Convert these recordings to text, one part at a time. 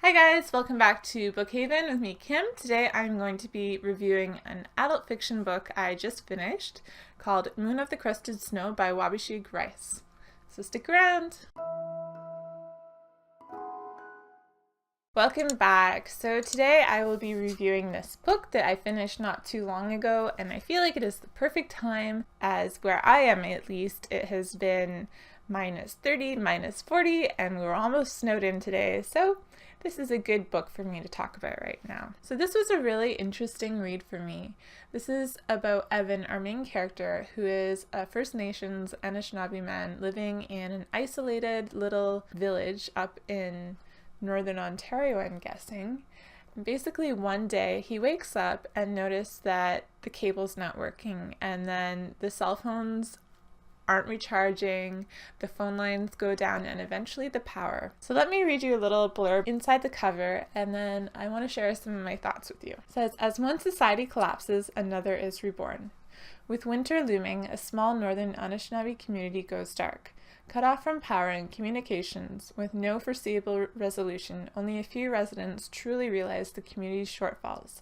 Hi guys, welcome back to Bookhaven with me, Kim. Today I'm going to be reviewing an adult fiction book I just finished called Moon of the Crusted Snow by Wabishig Rice. So stick around! Welcome back. So today I will be reviewing this book that I finished not too long ago, and I feel like it is the perfect time, as where I am at least, it has been minus 30, minus 40, and we were almost snowed in today, so this is a good book for me to talk about right now. So this was a really interesting read for me. This is about Evan, our main character, who is a First Nations Anishinaabe man living in an isolated little village up in Northern Ontario, I'm guessing. And basically one day he wakes up and notices that the cable's not working, and then the cell phones aren't recharging, the phone lines go down, and eventually the power. So let me read you a little blurb inside the cover, and then I want to share some of my thoughts with you. It says, as one society collapses, another is reborn. With winter looming, a small northern Anishinaabe community goes dark. Cut off from power and communications, with no foreseeable resolution, only a few residents truly realize the community's shortfalls.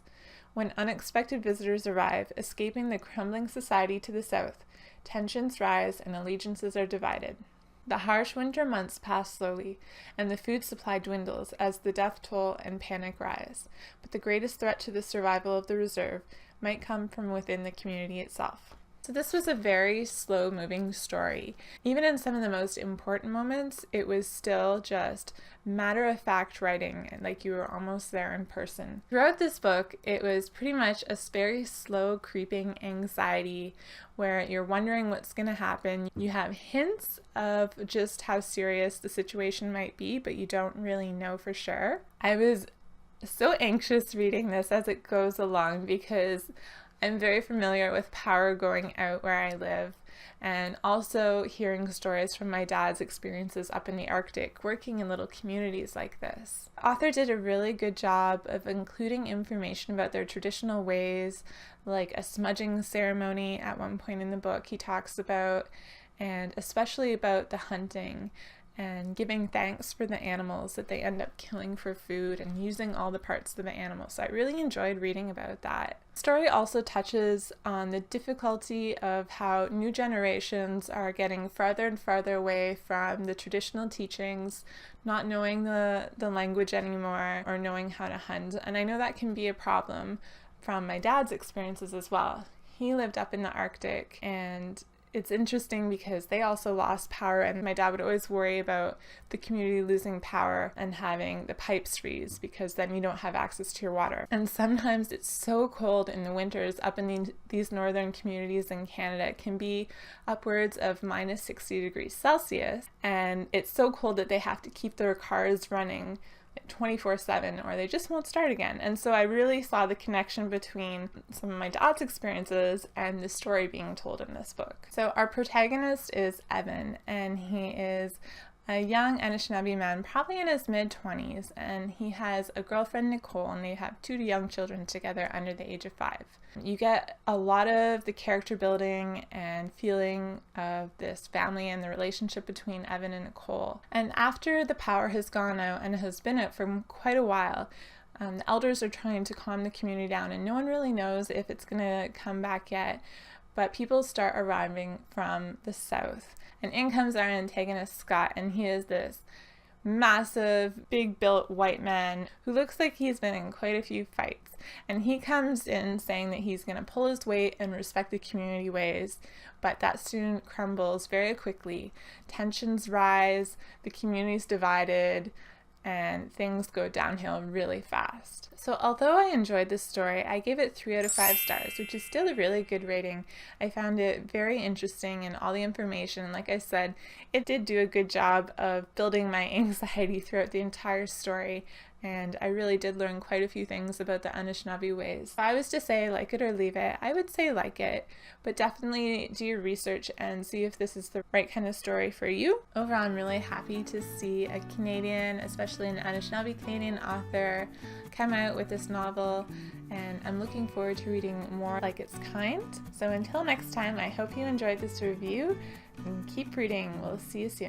When unexpected visitors arrive, escaping the crumbling society to the south, tensions rise and allegiances are divided. The harsh winter months pass slowly, and the food supply dwindles as the death toll and panic rise. But the greatest threat to the survival of the reserve might come from within the community itself. So this was a very slow-moving story. Even in some of the most important moments, it was still just matter-of-fact writing, like you were almost there in person. Throughout this book, it was pretty much a very slow, creeping anxiety where you're wondering what's going to happen. You have hints of just how serious the situation might be, but you don't really know for sure. I was so anxious reading this as it goes along because I'm very familiar with power going out where I live, and also hearing stories from my dad's experiences up in the Arctic, working in little communities like this. The author did a really good job of including information about their traditional ways, like a smudging ceremony at one point in the book he talks about, and especially about the hunting and giving thanks for the animals that they end up killing for food and using all the parts of the animal. So I really enjoyed reading about that. The story also touches on the difficulty of how new generations are getting farther and farther away from the traditional teachings, not knowing the language anymore or knowing how to hunt. And I know that can be a problem from my dad's experiences as well. He lived up in the Arctic, and it's interesting because they also lost power, and my dad would always worry about the community losing power and having the pipes freeze because then you don't have access to your water. And sometimes it's so cold in the winters up in these northern communities in Canada. It can be upwards of minus 60 degrees Celsius, and it's so cold that they have to keep their cars running 24/7 or they just won't start again. And so I really saw the connection between some of my dad's experiences and the story being told in this book. So our protagonist is Evan, and he is a young Anishinaabe man, probably in his mid-20s, and he has a girlfriend, Nicole, and they have 2 young children together under the age of 5. You get a lot of the character building and feeling of this family and the relationship between Evan and Nicole. And after the power has gone out, and has been out for quite a while, the elders are trying to calm the community down, and no one really knows if it's going to come back yet, but people start arriving from the south. And in comes our antagonist, Scott, and he is this massive, big-built white man who looks like he's been in quite a few fights. And he comes in saying that he's going to pull his weight and respect the community ways, but that soon crumbles very quickly. Tensions rise, the community's divided, and things go downhill really fast. So although I enjoyed this story, I gave it 3 out of 5 stars, which is still a really good rating. I found it very interesting, and all the information, like I said, it did do a good job of building my anxiety throughout the entire story, and I really did learn quite a few things about the Anishinaabe ways. If I was to say like it or leave it, I would say like it, but definitely do your research and see if this is the right kind of story for you. Overall, I'm really happy to see a Canadian, especially an Anishinaabe Canadian author, come out with this novel, and I'm looking forward to reading more like its kind. So until next time, I hope you enjoyed this review, and keep reading. We'll see you soon.